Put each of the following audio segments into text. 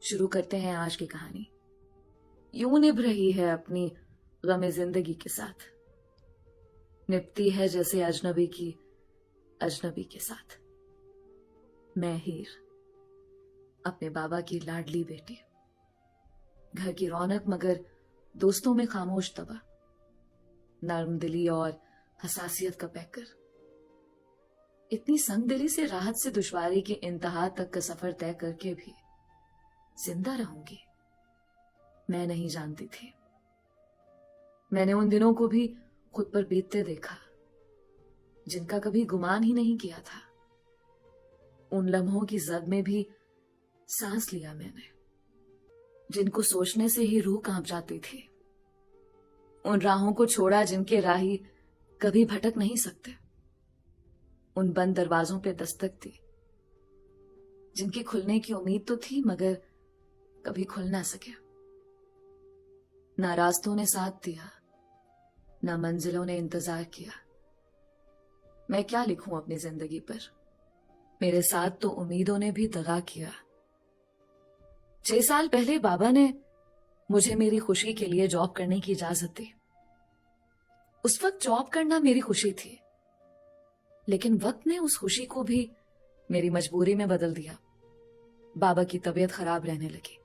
شروع کرتے ہیں آج کی کہانی. یوں نبھ رہی ہے اپنی غم زندگی کے ساتھ، نبھتی ہے جیسے اجنبی کی اجنبی کے ساتھ. میں ہیر، اپنے بابا کی لاڈلی بیٹی، گھر کی رونق مگر دوستوں میں خاموش تباہ، نرم دلی اور حساسیت کا پیکر. اتنی سنگ دلی سے راحت سے دشواری کی انتہا تک کا سفر طے کر کے بھی زندہ رہوں گی میں نہیں جانتی تھی. میں نے ان دنوں کو بھی خود پر بیتتے دیکھا جن کا کبھی گمان ہی نہیں کیا تھا. ان لمحوں کی زد میں بھی سانس لیا میں نے جن کو سوچنے سے ہی روح کانپ جاتی تھی. ان راہوں کو چھوڑا جن کے راہی کبھی بھٹک نہیں سکتے. ان بند دروازوں پہ دستک دی جن کے کھلنے کی امید تو تھی مگر کبھی کھل نہ سکے. نہ راستوں نے ساتھ دیا، نہ منزلوں نے انتظار کیا. میں کیا لکھوں اپنی زندگی پر؟ میرے ساتھ تو امیدوں نے بھی دغا کیا. 6 سال پہلے بابا نے مجھے میری خوشی کے لیے جاب کرنے کی اجازت دی. اس وقت جاب کرنا میری خوشی تھی، لیکن وقت نے اس خوشی کو بھی میری مجبوری میں بدل دیا. بابا کی طبیعت خراب رہنے لگی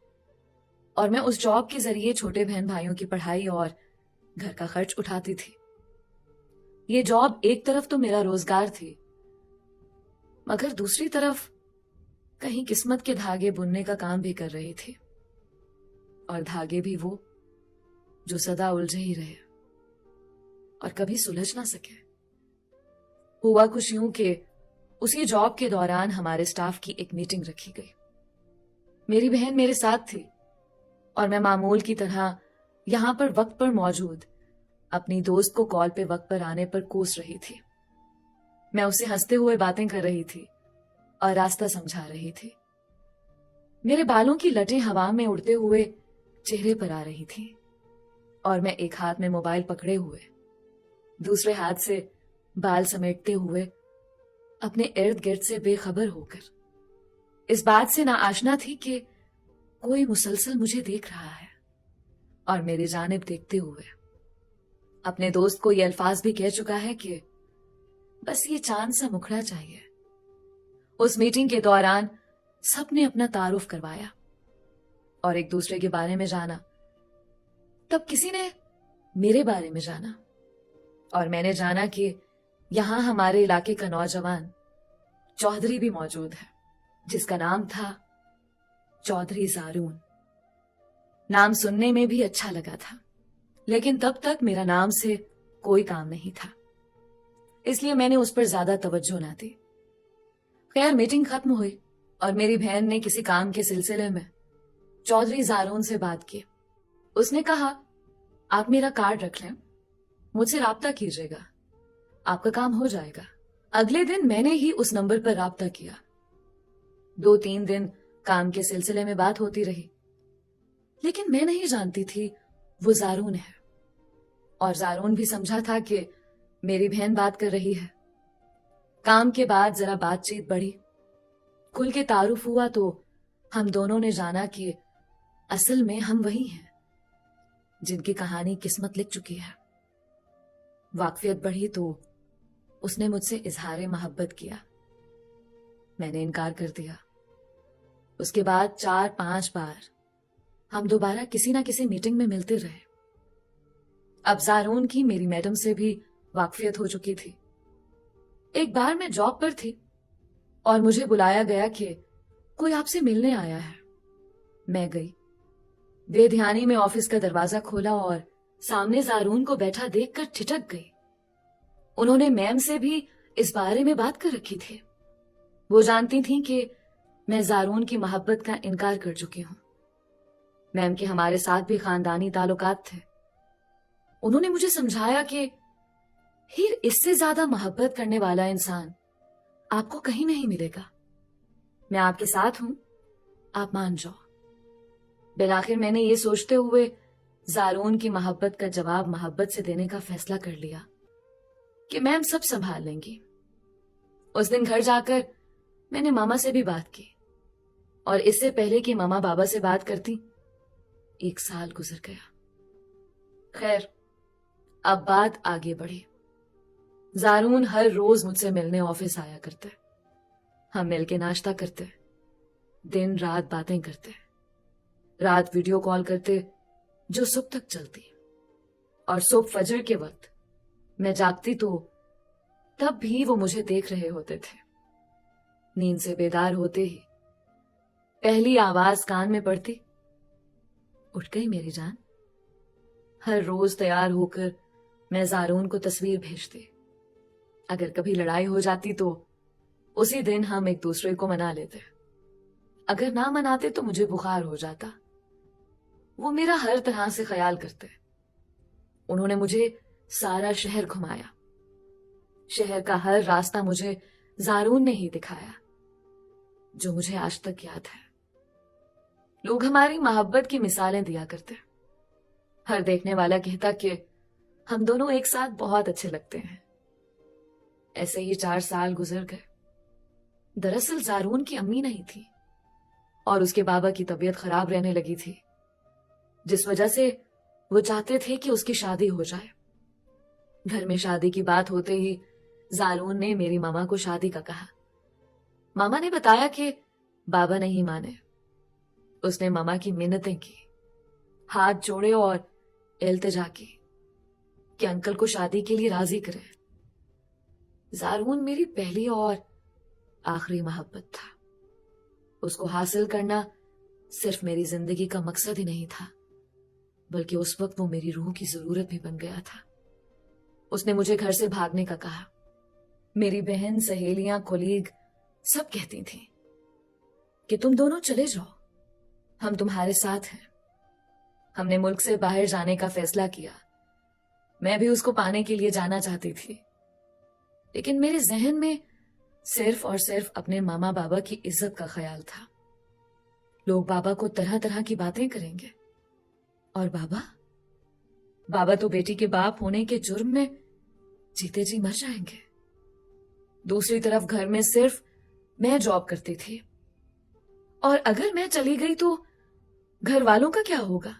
اور میں اس جاب کے ذریعے چھوٹے بہن بھائیوں کی پڑھائی اور گھر کا خرچ اٹھاتی تھی. یہ جاب ایک طرف تو میرا روزگار تھی، مگر دوسری طرف کہیں قسمت کے دھاگے بننے کا کام بھی کر رہی تھی. اور دھاگے بھی وہ جو سدا الجھے ہی رہے اور کبھی سلجھ نہ سکے. ہوا کچھ یوں کہ اسی جاب کے دوران ہمارے سٹاف کی ایک میٹنگ رکھی گئی. میری بہن میرے ساتھ تھی اور میں معمول کی طرح یہاں پر وقت پر موجود اپنی دوست کو کال پہ وقت پر آنے پر کوس رہی تھی. میں اسے ہنستے ہوئے باتیں کر رہی تھی اور راستہ سمجھا رہی تھی. میرے بالوں کی لٹیں ہوا میں اڑتے ہوئے چہرے پر آ رہی تھی اور میں ایک ہاتھ میں موبائل پکڑے ہوئے دوسرے ہاتھ سے بال سمیٹتے ہوئے اپنے ارد گرد سے بے خبر ہو کر اس بات سے ناآشنا تھی کہ کوئی مسلسل مجھے دیکھ رہا ہے اور میری جانب دیکھتے ہوئے اپنے دوست کو یہ الفاظ بھی کہہ چکا ہے کہ بس یہ چاند سا مکھڑا چاہیے. اس میٹنگ کے دوران سب نے اپنا تعارف کروایا اور ایک دوسرے کے بارے میں جانا. تب کسی نے میرے بارے میں جانا اور میں نے جانا کہ یہاں ہمارے علاقے کا نوجوان چودھری بھی موجود ہے جس کا نام تھا چودھری زارون. نام سننے میں بھی اچھا لگا تھا، لیکن تب تک میرا نام سے کوئی کام نہیں تھا، اس لیے میں نے اس پر زیادہ توجہ نہ دی. خیر میٹنگ ختم ہوئی اور میری بہن نے کسی کام کے سلسلے میں چودھری زارون سے بات کی. اس نے کہا آپ میرا کارڈ رکھ لیں، مجھ سے رابطہ کیجیے گا، آپ کا کام ہو جائے گا. اگلے دن میں نے ہی اس نمبر پر رابطہ کیا. 2-3 دن کام کے سلسلے میں بات ہوتی رہی، لیکن میں نہیں جانتی تھی وہ زارون ہے اور زارون بھی سمجھا تھا کہ میری بہن بات کر رہی ہے. کام کے بعد ذرا بات چیت بڑھی، کھل کے تعارف ہوا تو ہم دونوں نے جانا کہ اصل میں ہم وہی ہیں جن کی کہانی قسمت لکھ چکی ہے. واقفیت بڑھی تو اس نے مجھ سے اظہار محبت کیا. میں نے انکار کر دیا. اس کے بعد 4-5 بار ہم دوبارہ کسی نہ کسی میٹنگ میں ملتے رہے. اب زارون کی میری میڈم سے بھی واقفیت ہو چکی تھی. ایک بار میں جاب پر تھی اور مجھے بلایا گیا کہ کوئی آپ سے ملنے آیا ہے. میں گئی. بے دھیانی میں آفس کا دروازہ کھولا اور سامنے زارون کو بیٹھا دیکھ کر ٹھٹک گئی. انہوں نے میم سے بھی اس بارے میں بات کر رکھی تھی. وہ جانتی تھیں کہ میں زارون کی محبت کا انکار کر چکی ہوں. میم کے ہمارے ساتھ بھی خاندانی تعلقات تھے. انہوں نے مجھے سمجھایا کہ ہیر اس سے زیادہ محبت کرنے والا انسان آپ کو کہیں نہیں ملے گا. میں آپ کے ساتھ ہوں، آپ مان جاؤ. بالآخر میں نے یہ سوچتے ہوئے زارون کی محبت کا جواب محبت سے دینے کا فیصلہ کر لیا کہ میم سب سنبھال لیں گی. اس دن گھر جا کر میں نے ماما سے بھی بات کی اور اس سے پہلے کہ ماما بابا سے بات کرتی 1 سال گزر گیا۔ خیر، اب بات آگے بڑھی۔ زارون ہر روز مجھ سے ملنے آفس آیا کرتے، ہم مل کے ناشتہ کرتے، دن رات باتیں کرتے، رات ویڈیو کال کرتے جو صبح تک چلتی، اور صبح فجر کے وقت میں جاگتی تو تب بھی وہ مجھے دیکھ رہے ہوتے تھے۔ نیند سے بیدار ہوتے ہی پہلی آواز کان میں پڑتی، اٹھ گئی میری جان۔ ہر روز تیار ہو کر میں زارون کو تصویر بھیجتی۔ اگر کبھی لڑائی ہو جاتی تو اسی دن ہم ایک دوسرے کو منا لیتے، اگر نہ مناتے تو مجھے بخار ہو جاتا۔ وہ میرا ہر طرح سے خیال کرتے۔ انہوں نے مجھے سارا شہر گھمایا، شہر کا ہر راستہ مجھے زارون نے ہی دکھایا، جو مجھے آج تک یاد ہے۔ لوگ ہماری محبت کی مثالیں دیا کرتے، ہر دیکھنے والا کہتا کہ ہم دونوں ایک ساتھ بہت اچھے لگتے ہیں۔ ایسے ہی 4 سال گزر گئے۔ دراصل زارون کی امی نہیں تھی اور اس کے بابا کی طبیعت خراب رہنے لگی تھی، جس وجہ سے وہ چاہتے تھے کہ اس کی شادی ہو جائے۔ گھر میں شادی کی بات ہوتے ہی زارون نے میری ماما کو شادی کا کہا۔ ماما نے بتایا کہ بابا نہیں مانے۔ اس نے ماما کی منتیں کی، ہاتھ جوڑے اور التجا کی کہ انکل کو شادی کے لیے راضی کرے۔ زارون میری پہلی اور آخری محبت تھا۔ اس کو حاصل کرنا صرف میری زندگی کا مقصد ہی نہیں تھا، بلکہ اس وقت وہ میری روح کی ضرورت بھی بن گیا تھا۔ اس نے مجھے گھر سے بھاگنے کا کہا۔ میری بہن، سہیلیاں، کولیگ سب کہتی تھیں کہ تم دونوں چلے جاؤ، ہم تمہارے ساتھ ہیں۔ ہم نے ملک سے باہر جانے کا فیصلہ کیا۔ میں بھی اس کو پانے کے لیے جانا چاہتی تھی، لیکن میرے ذہن میں صرف اور صرف اپنے ماما بابا کی عزت کا خیال تھا۔ لوگ بابا کو طرح طرح کی باتیں کریں گے، اور بابا تو بیٹی کے باپ ہونے کے جرم میں جیتے جی مر جائیں گے۔ دوسری طرف گھر میں صرف میں جاب کرتی تھی، اور اگر میں چلی گئی تو گھر والوں کا کیا ہوگا؟